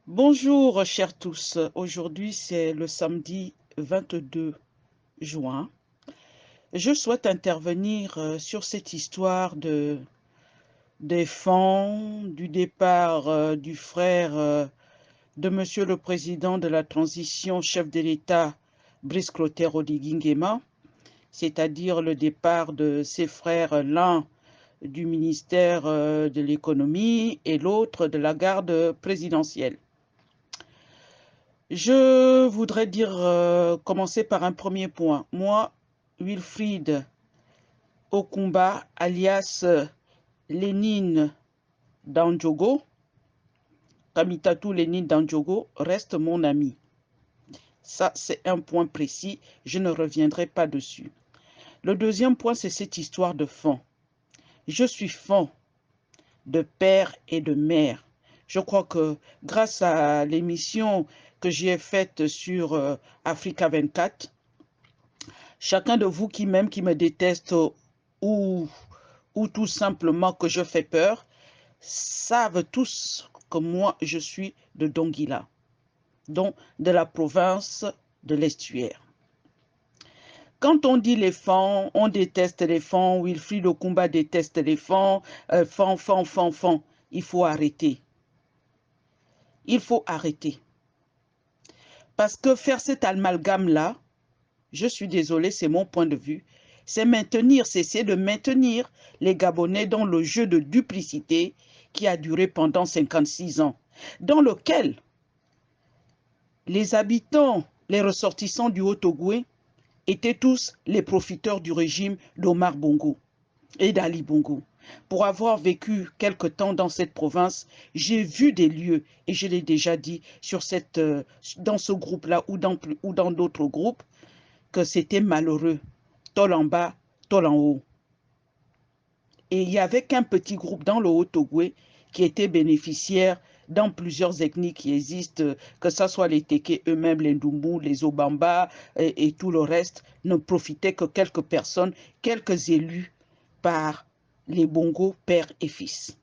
Bonjour, chers tous. Aujourd'hui, c'est le samedi 22 juin. Je souhaite intervenir sur cette histoire des fonds, du départ du frère de Monsieur le Président de la Transition, chef de l'État, Brice Clotaire Oligui Nguema, c'est-à-dire le départ de ses frères, l'un du ministère de l'économie et l'autre de la garde présidentielle. Je voudrais commencer par un premier point. Moi, Wilfried Okumba, alias Lénine Dandjogo, Kamitatou Lénine Dandjogo, reste mon ami. Ça, c'est un point précis, je ne reviendrai pas dessus. Le deuxième point, c'est cette histoire de fond. Je suis fond de père et de mère. Je crois que grâce à l'émission que j'ai faite sur Africa 24, chacun de vous qui m'aime, qui me déteste ou, ou tout simplement que je fais peur, savent tous que moi, je suis de Donguila, donc de la province de l'Estuaire. Quand on dit les fonds, on déteste les fonds, Wilfried Okumba déteste les fonds, fonds, il faut arrêter. Il faut arrêter. Parce que faire cet amalgame-là, je suis désolé, c'est mon point de vue, c'est essayer de maintenir les Gabonais dans le jeu de duplicité qui a duré pendant 56 ans, dans lequel les habitants, les ressortissants du Haut-Ogooué étaient tous les profiteurs du régime d'Omar Bongo et d'Ali Bongo. Pour avoir vécu quelque temps dans cette province, j'ai vu des lieux, et je l'ai déjà dit dans ce groupe-là ou dans d'autres groupes, que c'était malheureux. Tol en bas, tol en haut. Et il n'y avait qu'un petit groupe dans le Haut-Ogooué qui était bénéficiaire dans plusieurs ethnies qui existent, que ce soit les Téké eux-mêmes, les Ndoumbou, les Obamba et tout le reste, ne profitaient que quelques personnes, quelques élus par les Bongo, père et fils.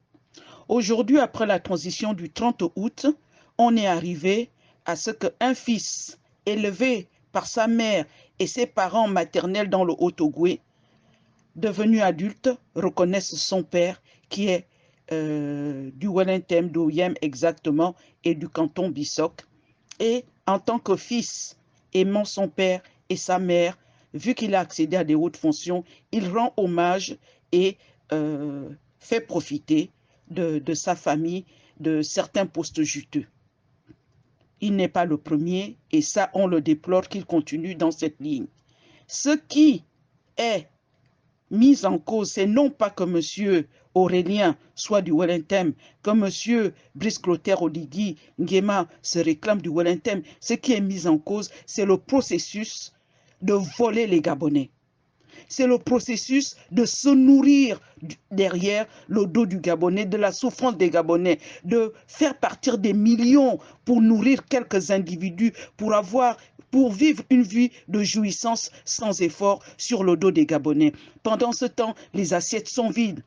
Aujourd'hui, après la transition du 30 août, on est arrivé à ce qu'un fils élevé par sa mère et ses parents maternels dans le Haut-Ogooué, devenu adulte, reconnaisse son père qui est du Wellington, d'Oyem exactement, et du canton Bissok. Et en tant que fils, aimant son père et sa mère, vu qu'il a accédé à des hautes fonctions, il rend hommage et fait profiter de sa famille de certains postes juteux. Il n'est pas le premier et ça, on le déplore qu'il continue dans cette ligne. Ce qui est mis en cause, c'est non pas que M. Aurélien soit du Wellington, que M. Brice Clotaire Oligui Nguema se réclame du Wellington. Ce qui est mis en cause, c'est le processus de voler les Gabonais. C'est le processus de se nourrir derrière le dos du Gabonais, de la souffrance des Gabonais, de faire partir des millions pour nourrir quelques individus, pour vivre une vie de jouissance sans effort sur le dos des Gabonais. Pendant ce temps, les assiettes sont vides.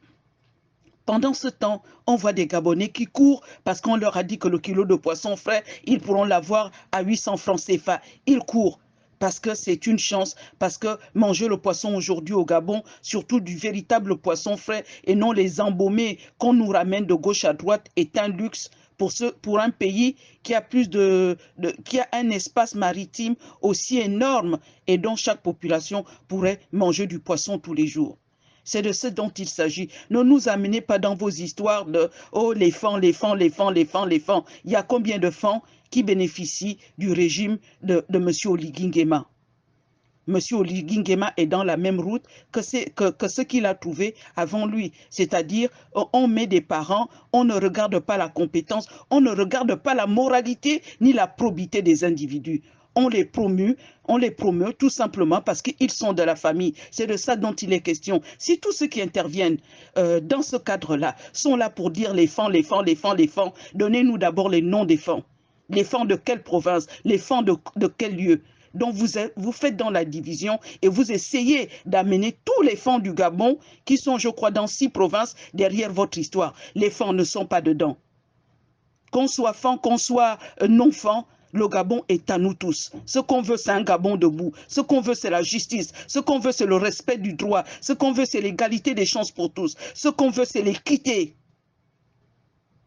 Pendant ce temps, on voit des Gabonais qui courent parce qu'on leur a dit que le kilo de poisson frais, ils pourront l'avoir à 800 francs CFA. Ils courent parce que c'est une chance, parce que manger le poisson aujourd'hui au Gabon, surtout du véritable poisson frais et non les embaumés qu'on nous ramène de gauche à droite, est un luxe pour un pays qui a qui a un espace maritime aussi énorme et dont chaque population pourrait manger du poisson tous les jours. C'est de ce dont il s'agit. Ne nous amenez pas dans vos histoires de « Oh, les fonds, les fonds, les fonds, les fonds, les fonds ». Il y a combien de fonds qui bénéficient du régime de M. Oligui Nguema? M. Oligui Nguema est dans la même route que ce qu'il a trouvé avant lui. C'est-à-dire, on met des parents, on ne regarde pas la compétence, on ne regarde pas la moralité ni la probité des individus. On les promeut tout simplement parce qu'ils sont de la famille. C'est de ça dont il est question. Si tous ceux qui interviennent dans ce cadre-là sont là pour dire les fonds, les fonds, les fonds, les fonds, donnez-nous d'abord les noms des fonds. Les fonds de quelle province? Les fonds de quel lieu? Donc vous faites dans la division et vous essayez d'amener tous les fonds du Gabon qui sont, je crois, dans 6 provinces derrière votre histoire. Les fonds ne sont pas dedans. Qu'on soit fan, qu'on soit non-fan, le Gabon est à nous tous. Ce qu'on veut, c'est un Gabon debout. Ce qu'on veut, c'est la justice. Ce qu'on veut, c'est le respect du droit. Ce qu'on veut, c'est l'égalité des chances pour tous. Ce qu'on veut, c'est l'équité.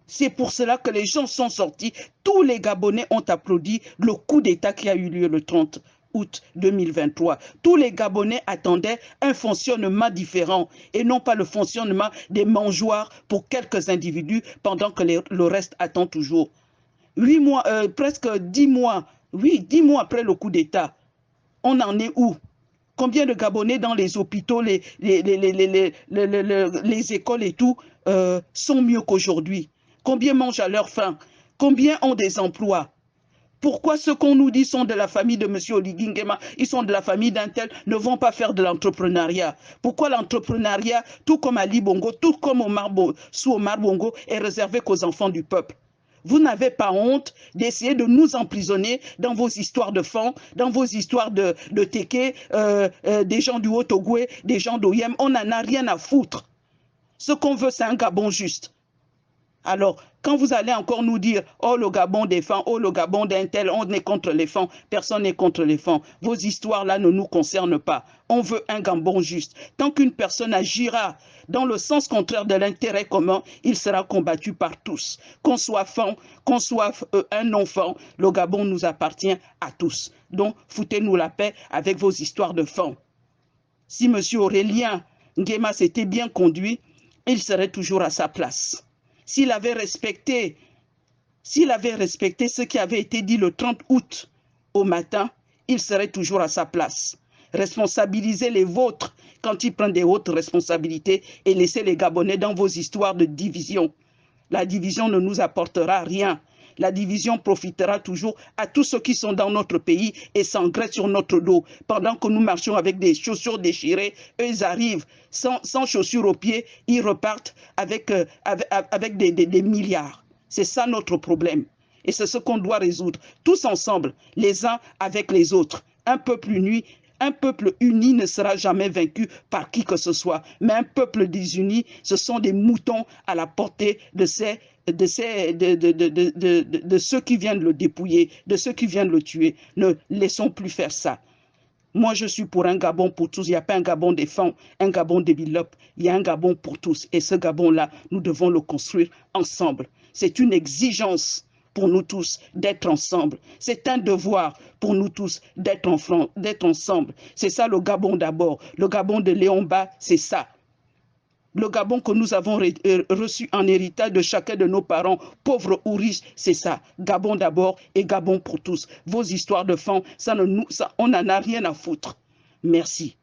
C'est pour cela que les gens sont sortis. Tous les Gabonais ont applaudi le coup d'État qui a eu lieu le 30 août 2023. Tous les Gabonais attendaient un fonctionnement différent et non pas le fonctionnement des mangeoires pour quelques individus pendant que le reste attend toujours. 8 mois, presque 10 mois, oui, 10 mois après le coup d'État, on en est où? Combien de Gabonais dans les hôpitaux, les écoles et tout sont mieux qu'aujourd'hui? Combien mangent à leur faim? Combien ont des emplois? Pourquoi ceux qu'on nous dit sont de la famille de M. Oligui Nguema, ils sont de la famille d'un tel, ne vont pas faire de l'entrepreneuriat? Pourquoi l'entrepreneuriat, tout comme Ali Bongo, tout comme sous Omar Bongo, est réservé qu'aux enfants du peuple? Vous n'avez pas honte d'essayer de nous emprisonner dans vos histoires de fond, dans vos histoires de Téké, des gens du Haut-Ogoué, des gens d'Oyem. On n'en a rien à foutre. Ce qu'on veut, c'est un Gabon juste. Alors, quand vous allez encore nous dire « Oh, le Gabon des femmes, oh, le Gabon d'un tel, on est contre les femmes », personne n'est contre les femmes. Vos histoires-là ne nous concernent pas. On veut un Gabon juste. Tant qu'une personne agira dans le sens contraire de l'intérêt commun, il sera combattu par tous. Qu'on soit femme, qu'on soit un enfant, le Gabon nous appartient à tous. Donc, foutez-nous la paix avec vos histoires de femmes. Si M. Aurélien Nguema s'était bien conduit, il serait toujours à sa place. S'il avait respecté ce qui avait été dit le 30 août au matin, il serait toujours à sa place. Responsabilisez les vôtres quand ils prennent des hautes responsabilités et laissez les Gabonais dans vos histoires de division. La division ne nous apportera rien. La division profitera toujours à tous ceux qui sont dans notre pays et s'engraissent sur notre dos. Pendant que nous marchons avec des chaussures déchirées, eux, ils arrivent sans chaussures aux pieds, ils repartent avec des milliards. C'est ça notre problème. Et c'est ce qu'on doit résoudre, tous ensemble, les uns avec les autres. Un peuple uni ne sera jamais vaincu par qui que ce soit. Mais un peuple désuni, ce sont des moutons à la portée de ceux qui viennent le dépouiller, de ceux qui viennent le tuer. Ne laissons plus faire ça. Moi, je suis pour un Gabon pour tous. Il n'y a pas un Gabon des femmes, un Gabon des bilopes. Il y a un Gabon pour tous. Et ce Gabon-là, nous devons le construire ensemble. C'est une exigence pour nous tous d'être ensemble. C'est un devoir pour nous tous d'être ensemble. C'est ça le Gabon d'abord. Le Gabon de Léon Mba, c'est ça. Le Gabon que nous avons reçu en héritage de chacun de nos parents, pauvres ou riches, c'est ça. Gabon d'abord et Gabon pour tous. Vos histoires de femmes, on n'en a rien à foutre. Merci.